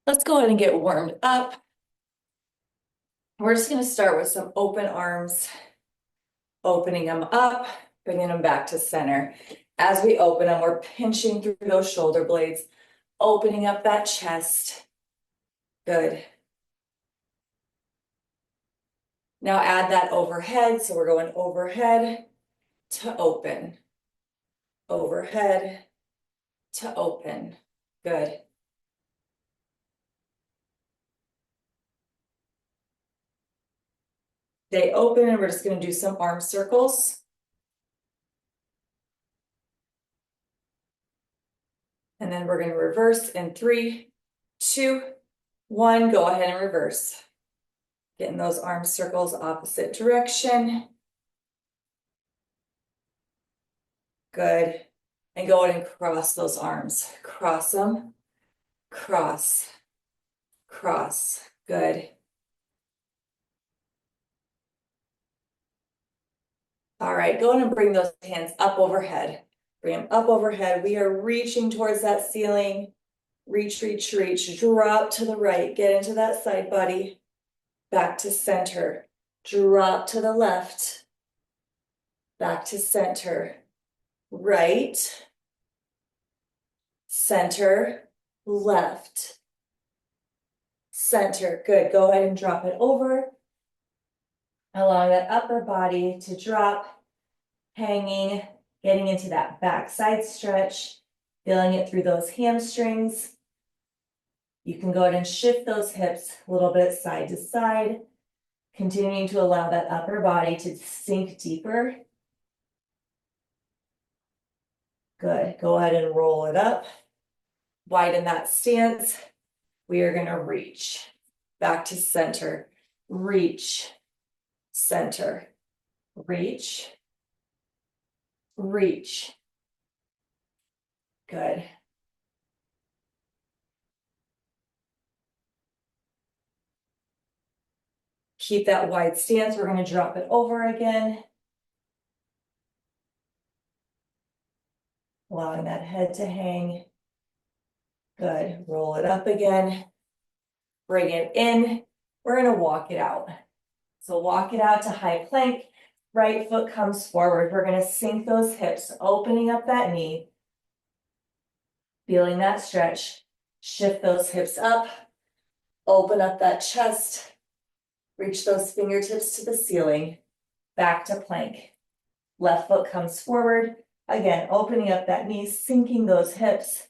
Let's go ahead and get warmed up. We're just gonna start with some open arms, opening them up, bringing them back to center. As we open them, we're pinching through those shoulder blades, opening up that chest. Good. Now add that overhead. So we're going overhead to open, overhead to open. Good. Stay open, and we're just gonna do some arm circles. And then we're gonna reverse in 3, 2, 1. Go ahead and reverse. Getting those arm circles opposite direction. Good. And go ahead and cross those arms. Cross them. Cross. Cross. Good. All right, go ahead and bring those hands up overhead. Bring them up overhead. We are reaching towards that ceiling. Reach, reach, reach. Drop to the right. Get into that side body. Back to center. Drop to the left. Back to center. Right. Center. Left. Center. Good. Go ahead and drop it over. Allowing that upper body to drop, hanging, getting into that back side stretch, feeling it through those hamstrings. You can go ahead and shift those hips a little bit side to side, continuing to allow that upper body to sink deeper. Good. Go ahead and roll it up. Widen that stance. We are going to reach back to center. Reach, center, reach, reach. Good. Keep that wide stance. We're going to drop it over again. Allowing that head to hang. Good. Roll it up again. Bring it in. We're going to walk it out. So walk it out to high plank. Right foot comes forward. We're going to sink those hips, opening up that knee. Feeling that stretch. Shift those hips up. Open up that chest. Reach those fingertips to the ceiling. Back to plank. Left foot comes forward. Again, opening up that knee, sinking those hips.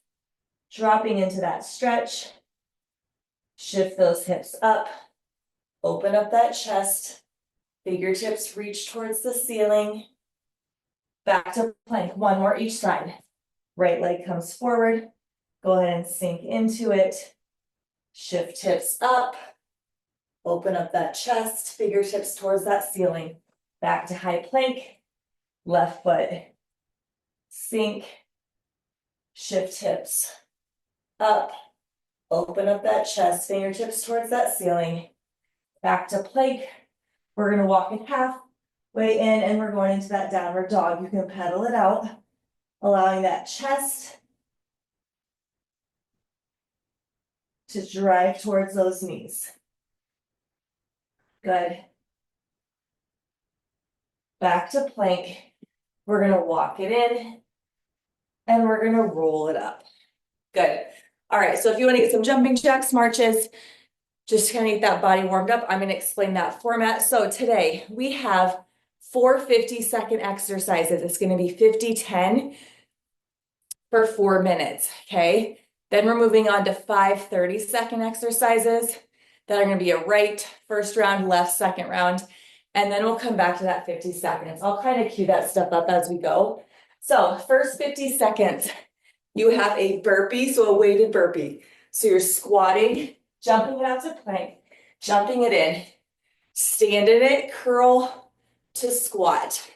Dropping into that stretch. Shift those hips up. Open up that chest. Fingertips reach towards the ceiling. Back to plank. One more each side. Right leg comes forward. Go ahead and sink into it. Shift hips up. Open up that chest. Fingertips towards that ceiling. Back to high plank. Left foot. Sink. Shift hips up. Open up that chest. Fingertips towards that ceiling. Back to plank. We're going to walk it halfway in, and we're going into that downward dog. You can pedal it out, allowing that chest to drive towards those knees. Good. Back to plank. We're going to walk it in, and we're going to roll it up. Good. All right, so if you want to get some jumping jacks, marches, just kind of get that body warmed up, I'm going to explain that format. So today we have 4 50-second exercises. It's going to be 50-10 for 4 minutes, okay? Then we're moving on to 5 30-second exercises that are going to be a right first round, left second round, and then we'll come back to that 50 seconds. I'll kind of cue that stuff up as we go. So first 50 seconds, you have a burpee, so a weighted burpee. So you're squatting, jumping it out to plank, jumping it in, stand in it, curl to squat.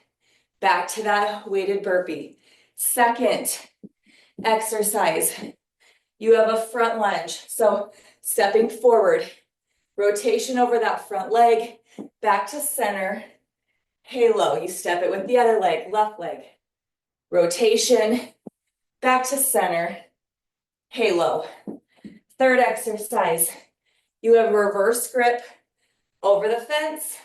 Back to that weighted burpee. Second exercise, you have a front lunge. So stepping forward, rotation over that front leg, back to center, halo. You step it with the other leg, left leg. Rotation, back to center, halo. Third exercise, you have reverse grip over the fence,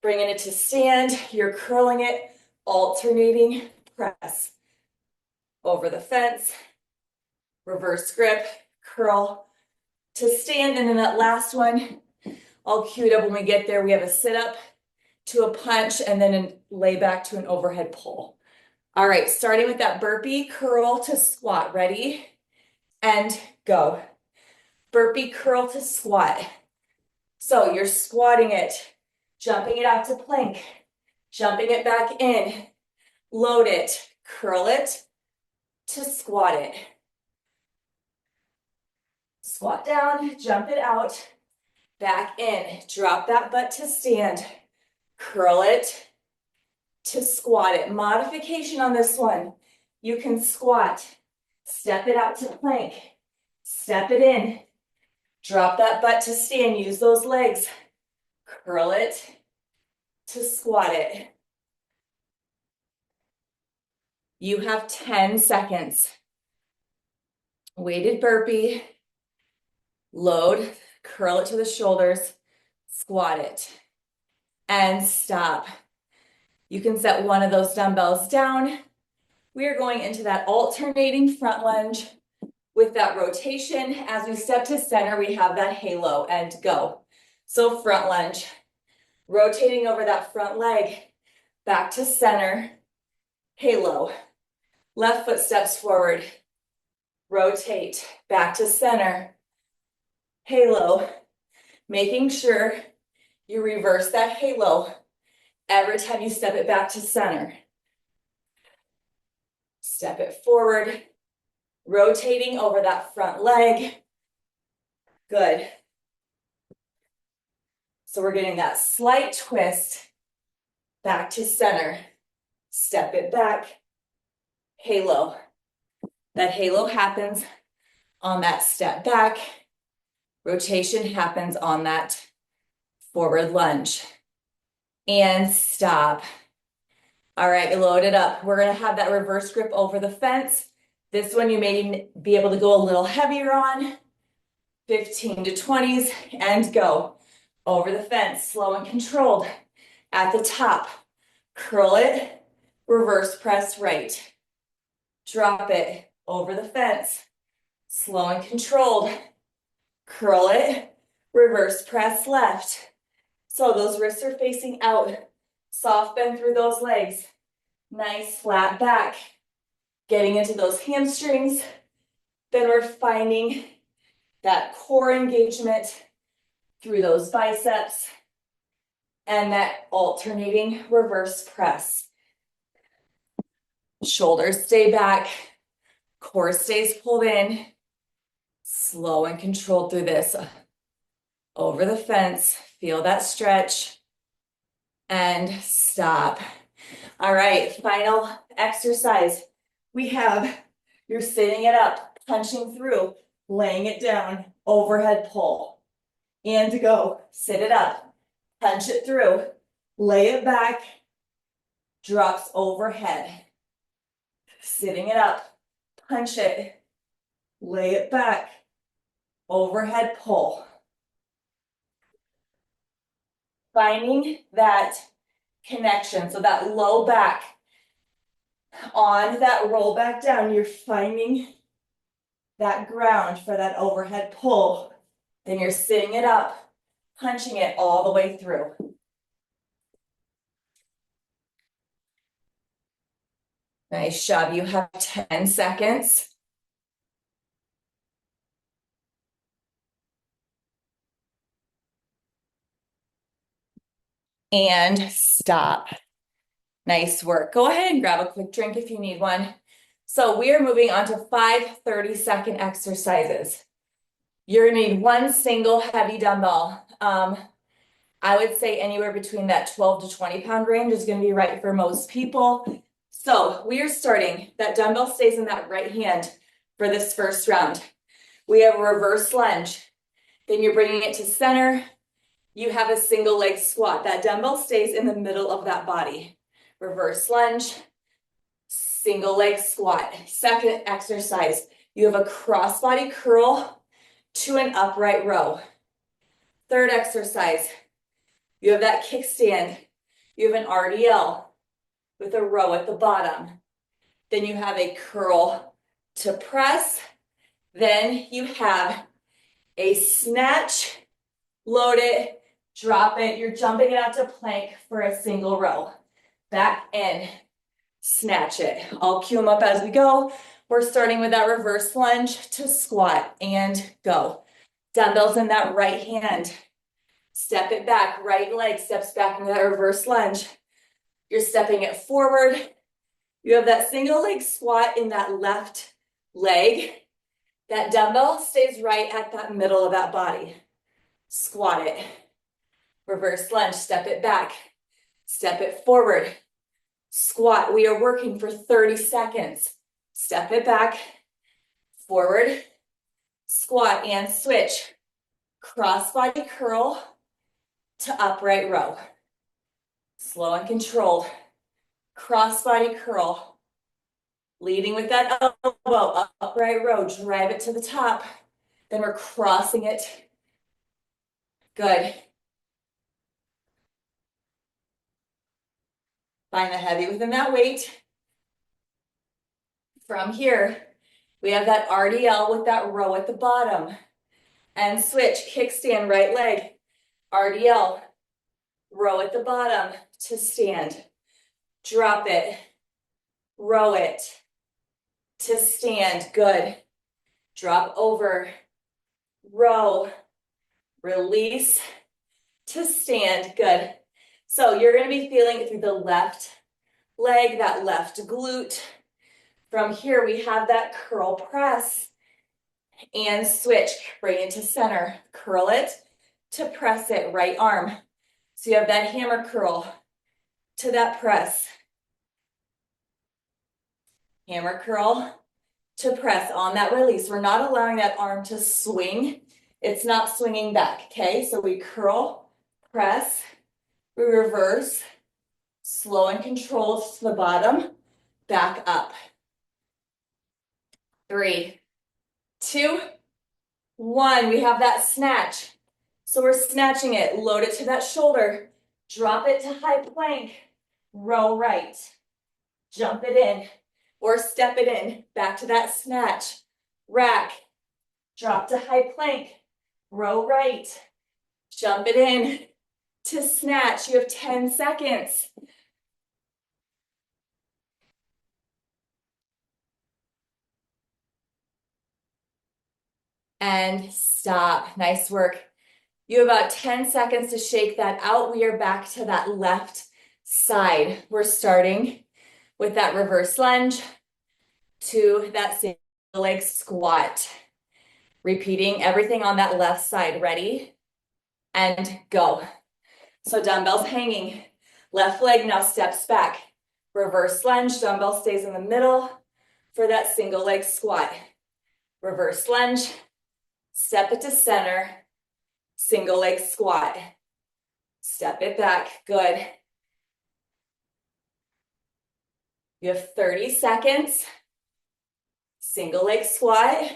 bringing it to stand, you're curling it, alternating press. Over the fence, reverse grip, curl to stand, and then that last one, all queued up when we get there, we have a sit-up to a punch, and then a lay back to an overhead pull. All right, starting with that burpee, curl to squat, ready? And go. Burpee, curl to squat. So you're squatting it, jumping it out to plank, jumping it back in, load it, curl it to squat it. Squat down, jump it out, back in, drop that butt to stand, curl it to squat it. Modification on this one. You can squat, step it out to plank, step it in, drop that butt to stand, use those legs, curl it to squat it. You have 10 seconds. Weighted burpee, load, curl it to the shoulders, squat it, and stop. You can set one of those dumbbells down. We are going into that alternating front lunge with that rotation. As we step to center, we have that halo and go. So front lunge, rotating over that front leg, back to center, halo. Left foot steps forward, rotate, back to center, halo. Making sure you reverse that halo every time you step it back to center. Step it forward, rotating over that front leg. Good. So we're getting that slight twist back to center. Step it back, halo. That halo happens on that step back. Rotation happens on that forward lunge. And stop. All right, load it up. We're gonna have that reverse grip over the fence. This one you may be able to go a little heavier on. 15 to 20s and go. Over the fence, slow and controlled. At the top, curl it, reverse press right. Drop it over the fence, slow and controlled. Curl it, reverse press left. So those wrists are facing out. Soft bend through those legs. Nice flat back. Getting into those hamstrings. Then we're finding that core engagement through those biceps and that alternating reverse press. Shoulders stay back, core stays pulled in, slow and controlled through this. Over the fence, feel that stretch, and stop. All right, final exercise. We have, you're sitting it up, punching through, laying it down, overhead pull. And go, sit it up, punch it through, lay it back, drops overhead. Sitting it up, punch it, lay it back, overhead pull. Finding that connection, so that low back on that roll back down, you're finding that ground for that overhead pull. Then you're sitting it up, punching it all the way through. Nice job. You have 10 seconds. And stop. Nice work. Go ahead and grab a quick drink if you need one. So we are moving on to 5 30-second exercises. You're gonna need one single heavy dumbbell. I would say anywhere between that 12 to 20 pound range is gonna be right for most people. So we are starting, that dumbbell stays in that right hand for this first round. We have a reverse lunge. Then you're bringing it to center. You have a single leg squat. That dumbbell stays in the middle of that body. Reverse lunge, single leg squat. Second exercise, you have a cross body curl to an upright row. Third exercise, you have that kickstand. You have an RDL with a row at the bottom. Then you have a curl to press. Then you have a snatch, load it, drop it. You're jumping it out to plank for a single row. Back in, snatch it. I'll cue them up as we go. We're starting with that reverse lunge to squat and go. Dumbbells in that right hand. Step it back, right leg steps back into that reverse lunge. You're stepping it forward. You have that single leg squat in that left leg. That dumbbell stays right at that middle of that body. Squat it. Reverse lunge, step it back. Step it forward. Squat. We are working for 30 seconds. Step it back, forward, squat and switch. Cross body curl to upright row. Slow and controlled. Cross body curl. Leading with that elbow, upright row, drive it to the top. Then we're crossing it. Good. Find the heavy within that weight. From here, we have that RDL with that row at the bottom. And switch, kickstand, right leg. RDL, row at the bottom to stand. Drop it, row it to stand. Good. Drop over, row, release to stand. Good. So you're going to be feeling it through the left leg, that left glute. From here, we have that curl press and switch. Bring it to center. Curl it to press it. Right arm. So you have that hammer curl to that press. Hammer curl to press on that release. We're not allowing that arm to swing. It's not swinging back, okay? So we curl, press, we reverse, slow and controlled to the bottom, back up. 3, 2, 1. We have that snatch. So we're snatching it, load it to that shoulder, drop it to high plank, row right, jump it in, or step it in, back to that snatch, rack, drop to high plank, row right, jump it in to snatch. You have 10 seconds. And stop. Nice work. You have about 10 seconds to shake that out. We are back to that left side. We're starting with that reverse lunge to that single leg squat. Repeating everything on that left side. Ready? And go. So dumbbells hanging. Left leg now steps back. Reverse lunge. Dumbbell stays in the middle for that single leg squat. Reverse lunge. Step it to center. Single leg squat. Step it back. Good. You have 30 seconds. Single leg squat.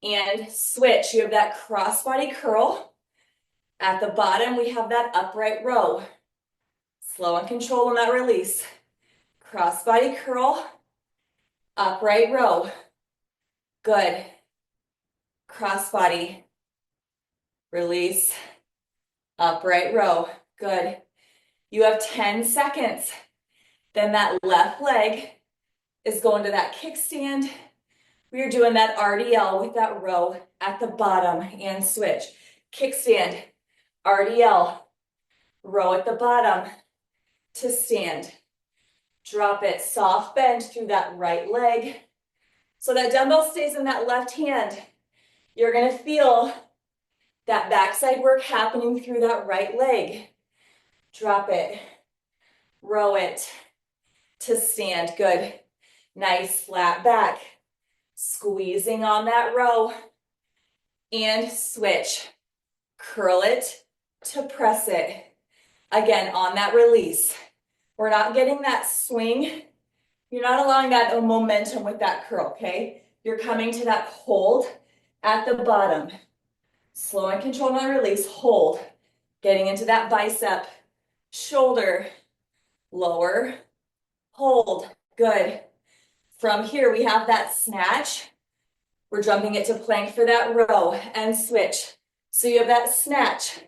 And switch. You have that crossbody curl. At the bottom, we have that upright row. Slow and control on that release. Crossbody curl. Upright row. Good. Crossbody. Release. Upright row. Good. You have 10 seconds. Then that left leg is going to that kickstand. We are doing that RDL with that row at the bottom and switch. Kickstand, RDL, row at the bottom to stand. Drop it, soft bend through that right leg. So that dumbbell stays in that left hand. You're gonna feel that backside work happening through that right leg. Drop it, row it to stand. Good. Nice flat back. Squeezing on that row. And switch. Curl it to press it. Again, on that release. We're not getting that swing. You're not allowing that momentum with that curl, okay? You're coming to that hold at the bottom. Slow and controlled on release, hold. Getting into that bicep, shoulder, lower, hold, good. From here, we have that snatch. We're jumping it to plank for that row and switch. So you have that snatch,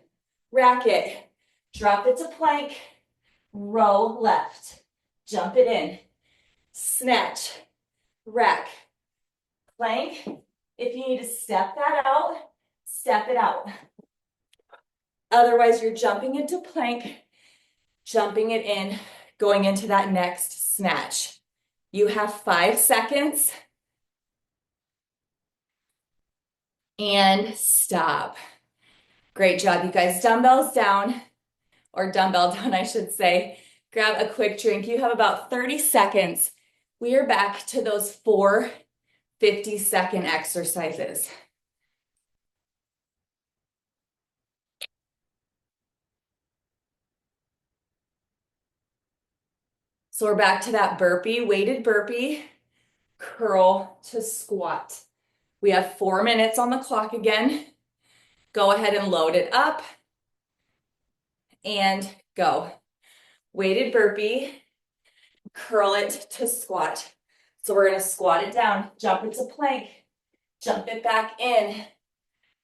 racket, drop it to plank, row left, jump it in, snatch, rack, plank. If you need to step that out, step it out. Otherwise, you're jumping into plank, jumping it in, going into that next snatch. You have 5 seconds. And stop. Great job, you guys. Dumbbells down, or dumbbell down, I should say. Grab a quick drink. You have about 30 seconds. We are back to those 4 50-second exercises. So we're back to that burpee, weighted burpee, curl to squat. We have 4 minutes on the clock again. Go ahead and load it up and go. Weighted burpee, curl it to squat. So we're gonna squat it down, jump it to plank, jump it back in.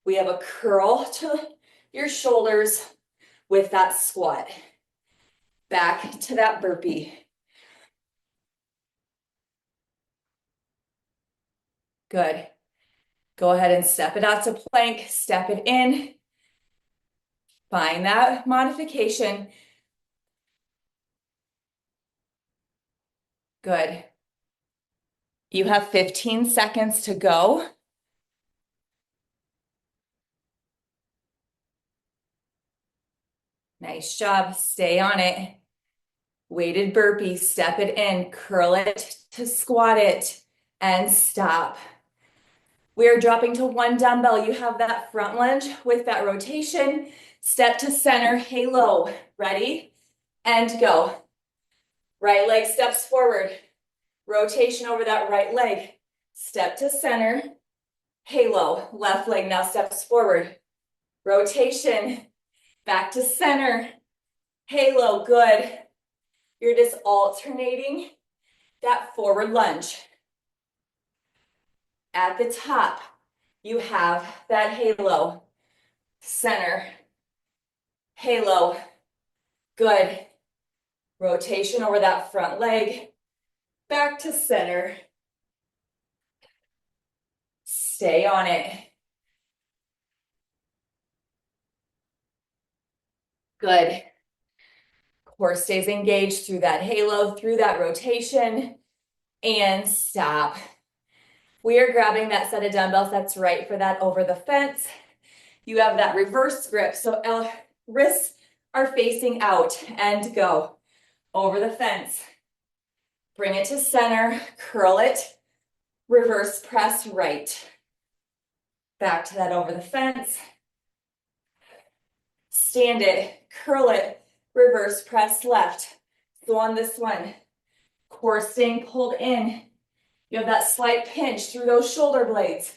We have a curl to your shoulders with that squat. Back to that burpee. Good. Go ahead and step it out to plank, step it in. Find that modification. Good. You have 15 seconds to go. Nice job. Stay on it. Weighted burpee, step it in, curl it to squat it, and stop. We are dropping to 1 dumbbell. You have that front lunge with that rotation. Step to center, halo. Ready? And go. Right leg steps forward. Rotation over that right leg. Step to center, halo. Left leg now steps forward. Rotation. Back to center. Halo, good. You're just alternating that forward lunge. At the top, you have that halo. Center. Halo. Good. Rotation over that front leg. Back to center. Stay on it. Good. Core stays engaged through that halo, through that rotation, and stop. We are grabbing that set of dumbbells that's right for that over the fence. You have that reverse grip, so wrists are facing out and go. Over the fence. Bring it to center, curl it, reverse press right. Back to that over the fence. Stand it, curl it, reverse press left. So on this one, core staying pulled in. You have that slight pinch through those shoulder blades.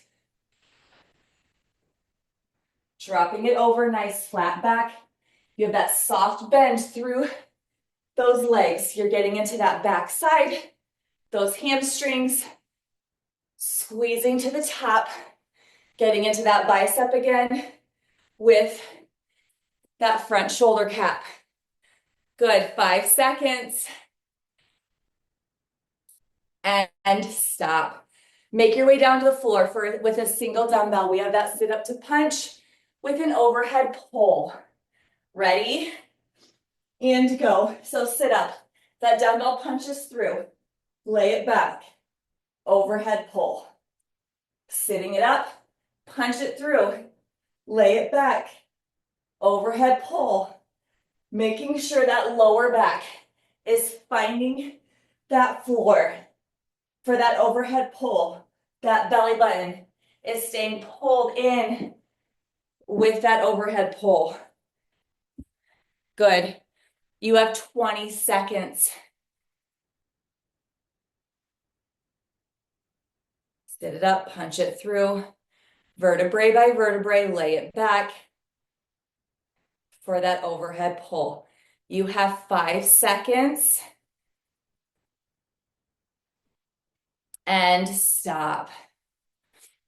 Dropping it over, nice flat back. You have that soft bend through those legs. You're getting into that back side, those hamstrings, squeezing to the top, getting into that bicep again with that front shoulder cap. Good, 5 seconds. And stop. Make your way down to the floor with a single dumbbell. We have that sit up to punch with an overhead pull. Ready? And go. So sit up. That dumbbell punches through. Lay it back. Overhead pull. Sitting it up. Punch it through. Lay it back. Overhead pull. Making sure that lower back is finding that floor. For that overhead pull, that belly button is staying pulled in with that overhead pull. Good. You have 20 seconds. sit it up, punch it through, vertebrae by vertebrae, lay it back for that overhead pull. You have 5 seconds. And stop.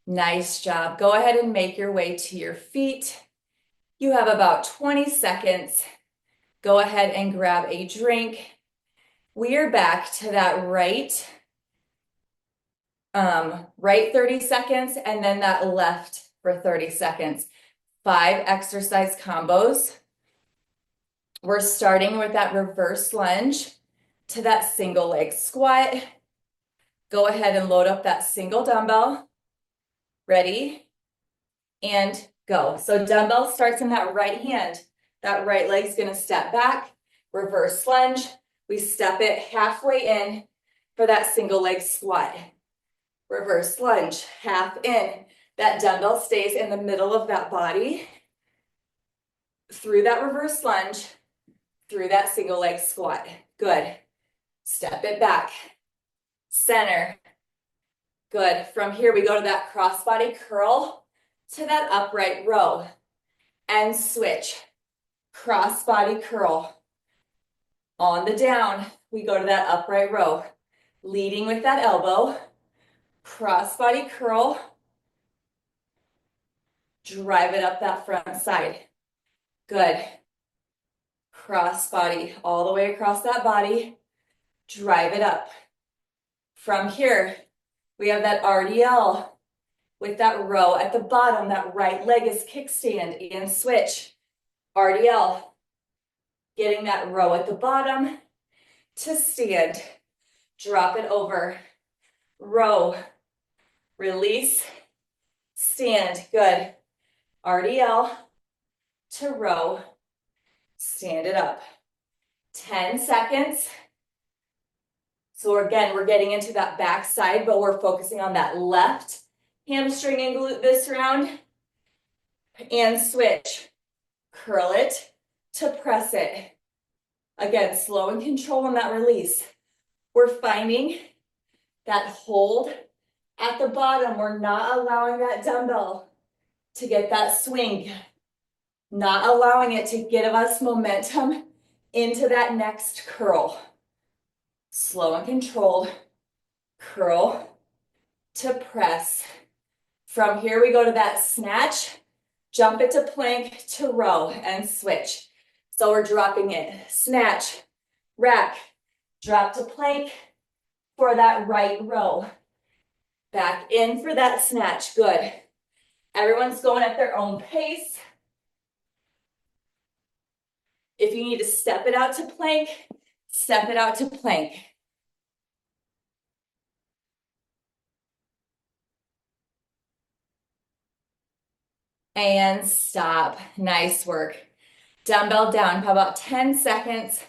Nice job. Go ahead and make your way to your feet. You have about 20 seconds. Go ahead and grab a drink. We are back to that right 30 seconds and then that left for 30 seconds. 5 exercise combos. We're starting with that reverse lunge to that single leg squat. Go ahead and load up that single dumbbell. Ready? And go. So dumbbell starts in that right hand. That right leg's gonna step back, reverse lunge. We step it halfway in for that single leg squat. Reverse lunge, half in. That dumbbell stays in the middle of that body. Through that reverse lunge, through that single leg squat. Good. Step it back. Center. Good. From here, we go to that crossbody curl to that upright row. And switch. Crossbody curl. On the down, we go to that upright row. Leading with that elbow. Crossbody curl. Drive it up that front side. Good. Crossbody all the way across that body. Drive it up. From here, we have that RDL with that row at the bottom. That right leg is kickstand and switch. RDL. Getting that row at the bottom to stand. Drop it over. Row. Release. Stand. Good. RDL to row. Stand it up. 10 seconds. So again, we're getting into that back side, but we're focusing on that left hamstring and glute this round. And switch. Curl it to press it. Again, slow and control on that release. We're finding that hold at the bottom. We're not allowing that dumbbell to get that swing. Not allowing it to give us momentum into that next curl. Slow and controlled. Curl to press. From here, we go to that snatch. Jump it to plank to row and switch. So we're dropping it. Snatch, rack, drop to plank for that right row. Back in for that snatch. Good. Everyone's going at their own pace. If you need to step it out to plank, step it out to plank. And stop. Nice work. Dumbbell down for about 10 seconds.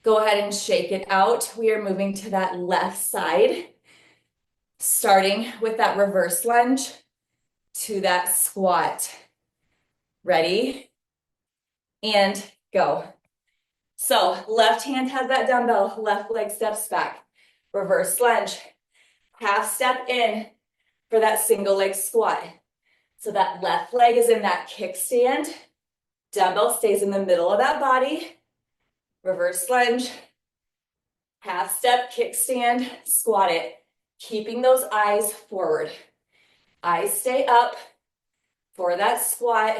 Go ahead and shake it out. We are moving to that left side. Starting with that reverse lunge to that squat. Ready? And go. So left hand has that dumbbell, left leg steps back. Reverse lunge. Half step in for that single leg squat. So that left leg is in that kickstand. Dumbbell stays in the middle of that body. Reverse lunge. Half step, kickstand, squat it. Keeping those eyes forward. Eyes stay up for that squat.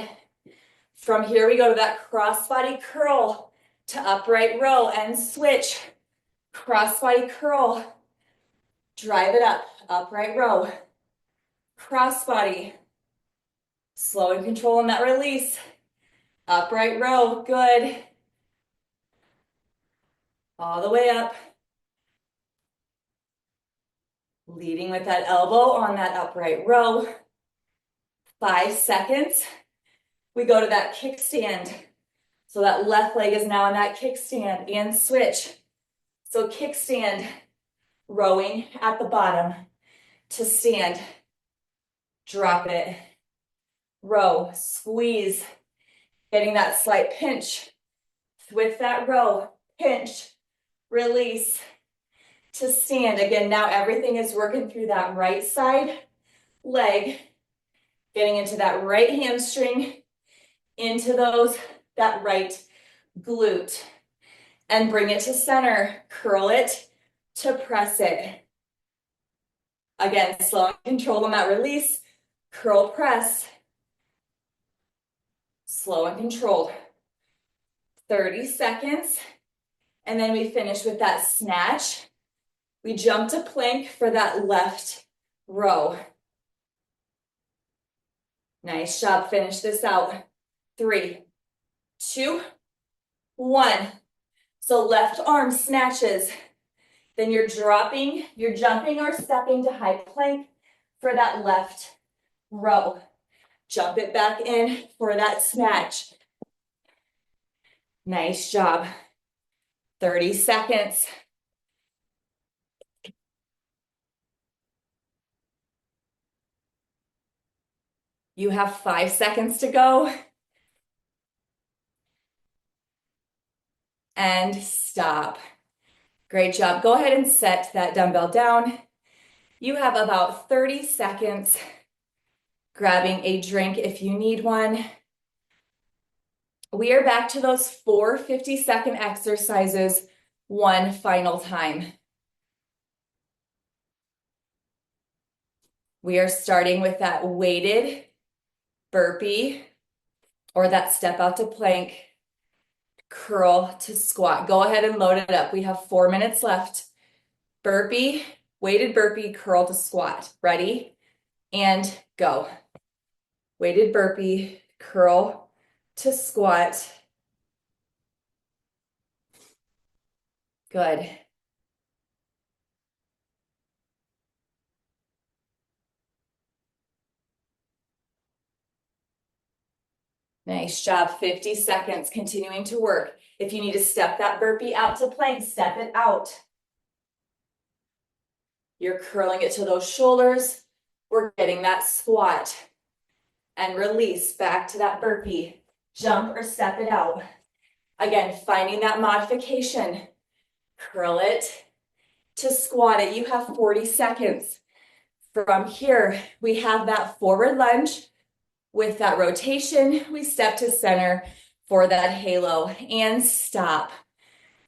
From here, we go to that crossbody curl to upright row and switch. Crossbody curl. Drive it up, upright row. Crossbody. Slow and control in that release. Upright row, good. All the way up. Leading with that elbow on that upright row. 5 seconds. We go to that kickstand. So that left leg is now in that kickstand and switch. So kickstand, rowing at the bottom to stand. Drop it. Row, squeeze. Getting that slight pinch with that row. Pinch, release to stand. Again, now everything is working through that right side leg, getting into that right hamstring, into that right glute, and bring it to center. Curl it to press it. Again, slow and controlled on that release. Curl, press. Slow and controlled. 30 seconds. And then we finish with that snatch. We jump to plank for that left row. Nice job. Finish this out. 3, 2, 1. So left arm snatches. Then you're jumping or stepping to high plank for that left row. Jump it back in for that snatch. Nice job. 30 seconds. You have 5 seconds to go. And stop. Great job. Go ahead and set that dumbbell down. You have about 30 seconds. Grabbing a drink if you need one. We are back to those 4 50-second exercises one final time. We are starting with that weighted burpee or that step out to plank, curl to squat. Go ahead and load it up. We have 4 minutes left. Burpee, weighted burpee, curl to squat. Ready? And go. Weighted burpee, curl to squat. Good. Nice job. 50 seconds. Continuing to work. If you need to step that burpee out to plank, step it out. You're curling it to those shoulders. We're getting that squat. And release back to that burpee. Jump or step it out. Again, finding that modification. Curl it to squat it. You have 40 seconds. From here, we have that forward lunge. With that rotation, we step to center for that halo and stop.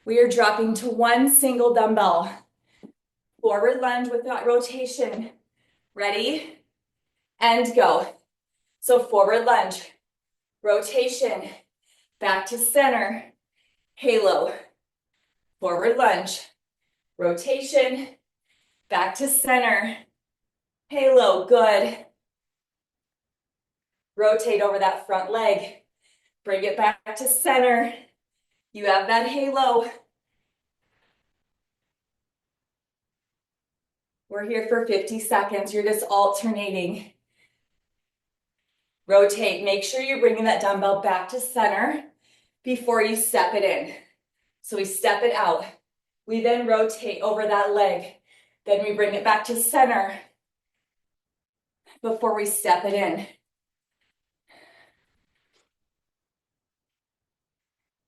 We are dropping to one single dumbbell. Forward lunge with that rotation. Ready? And go. So forward lunge, rotation, back to center, halo. Forward lunge, rotation, back to center, halo. Good. Rotate over that front leg. Bring it back to center. You have that halo. We're here for 50 seconds. You're just alternating. Rotate. Make sure you're bringing that dumbbell back to center before you step it in. So we step it out. We then rotate over that leg. Then we bring it back to center before we step it in.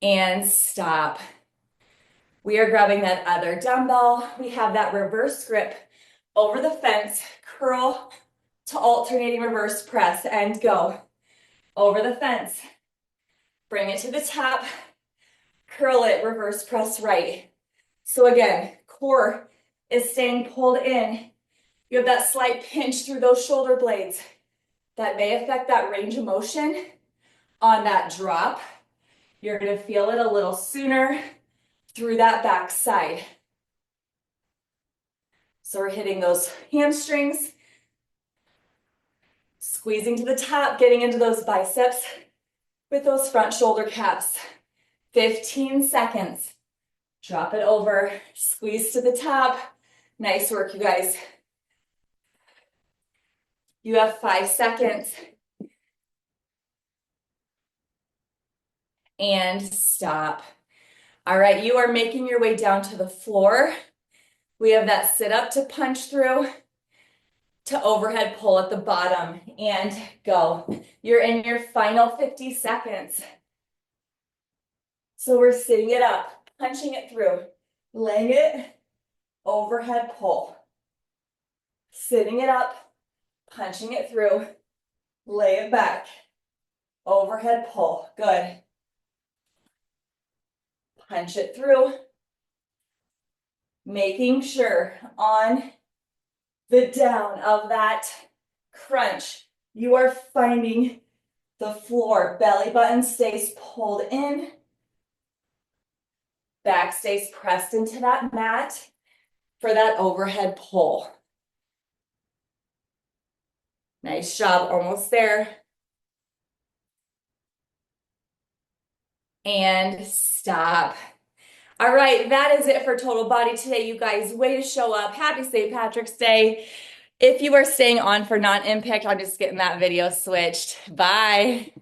And stop. We are grabbing that other dumbbell. We have that reverse grip over the fence, curl to alternating reverse press, and go. Over the fence. Bring it to the top, curl it, reverse press right. So again, core is staying pulled in. You have that slight pinch through those shoulder blades. That may affect that range of motion on that drop. You're gonna feel it a little sooner through that back side. So we're hitting those hamstrings, squeezing to the top, getting into those biceps with those front shoulder caps. 15 seconds. Drop it over, squeeze to the top. Nice work, you guys. You have 5 seconds. And stop. All right, you are making your way down to the floor. We have that sit up to punch through, to overhead pull at the bottom, and go. You're in your final 50 seconds. So we're sitting it up, punching it through, laying it, overhead pull. Sitting it up, Punching it through, lay it back, overhead pull, good. Punch it through, making sure on the down of that crunch, you are finding the floor. Belly button stays pulled in, back stays pressed into that mat for that overhead pull. Nice job, almost there. And stop. All right, that is it for total body today, you guys. Way to show up. Happy St. Patrick's Day. If you are staying on for non-impact, I'm just getting that video switched. Bye.